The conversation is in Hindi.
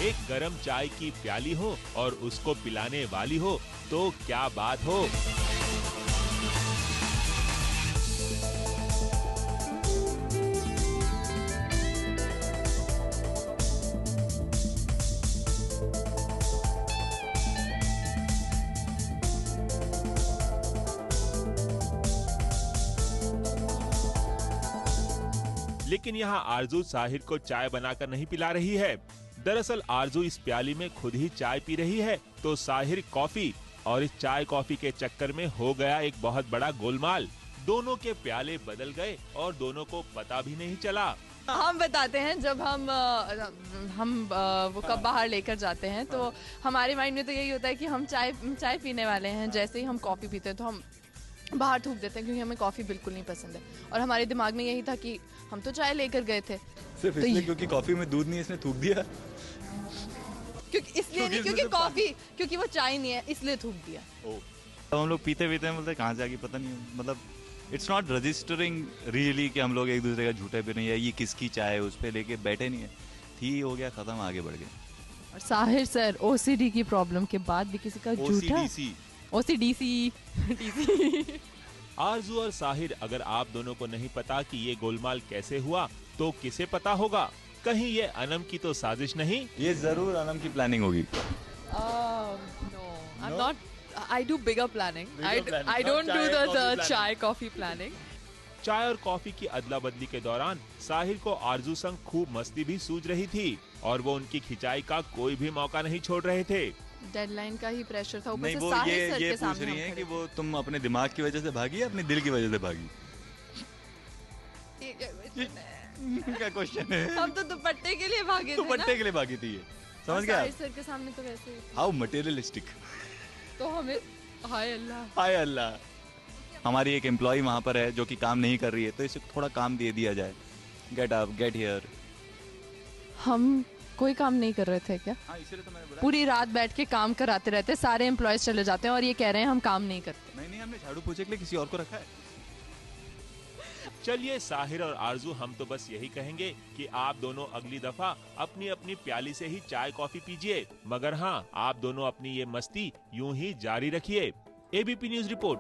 एक गरम चाय की प्याली हो और उसको पिलाने वाली हो तो क्या बात हो। लेकिन यहाँ आरजू साहिर को चाय बनाकर नहीं पिला रही है। दरअसल आरजू इस प्याली में खुद ही चाय पी रही है तो साहिर कॉफी, और इस चाय कॉफी के चक्कर में हो गया एक बहुत बड़ा गोलमाल। दोनों के प्याले बदल गए और दोनों को पता भी नहीं चला। हम बताते हैं, जब हम वो कप बाहर लेकर जाते हैं तो हमारे माइंड में तो यही होता है कि हम चाय पीने वाले हैं। जैसे ही हम कॉफी पीते हैं तो हम बाहर थूक देते हैं, क्योंकि हमें कॉफी बिल्कुल नहीं पसंद है। और हमारे दिमाग में यही था कि हम तो चाय लेकर गए थे, सिर्फ इसलिए क्योंकि कॉफी में दूध नहीं, इसने थूक दिया। क्योंकि वो चाय नहीं है इसलिए थूक दिया। तो हम लोग पीते पीते बोलते कहाँ से आगे पता नहीं, मतलब इट्स नॉट रजिस्टरिंग रियली कि हम लोग एक दूसरे का झूठे पे नहीं है, ये किसकी चाय है उस पे लेके बैठे नहीं है, थी हो गया खत्म, आगे बढ़ गए। और साहिर सर ओसीडी की प्रॉब्लम के बाद भी किसी का झूठा ओसीडीसी आरजू और साहिर, अगर आप दोनों को नहीं पता कि ये गोलमाल कैसे हुआ तो किसे पता होगा? कहीं ये अनम की तो साजिश नहीं? ये जरूर अनम की प्लानिंग होगी। I do bigger planning. I don't do the chai coffee planning. चाय और कॉफी की अदला बदली के दौरान साहिर को आरजू संग खूब मस्ती भी सूझ रही थी और वो उनकी खिंचाई का कोई भी मौका नहीं छोड़ रहे थे। डेडलाइन का ही प्रेशर था, ऊपर नहीं, से वो साहिर सर ये के सामने पूछ रही है हम कि खड़े वो तुम अपने दिमाग की वजह से भागी या अपने दिल की वजह से भागी? थे। क्या क्वेश्चन है? हम तो दुपट्टे के लिए भागे थे ना। दुपट्टे के लिए भागी थी ये, समझ गया? साहिर सर के सामने तो वैसे ही। How materialistic. तो हमें हाय अल्लाह, हाय अल्लाह। हमारी एक एम्प्लॉय वहाँ पर है जो कि काम नहीं कर रही है, तो इसे थोड़ा काम दे दिया जाए। Get up, get here. हम कोई काम नहीं कर रहे थे क्या? हाँ, इसीलिए तो मैंने बोला। पूरी रात बैठ के काम कराते रहते, सारे एम्प्लॉयज चले जाते हैं और ये कह रहे हैं हम काम नहीं करते। नहीं, हमने झाड़ू पोछे के लिए किसी और को रखा है। चलिए साहिर और आरजू, हम तो बस यही कहेंगे कि आप दोनों अगली दफा अपनी अपनी प्याली से ही चाय कॉफी पीजिए, मगर हाँ, आप दोनों अपनी ये मस्ती यूं ही जारी रखिए। ABP news report.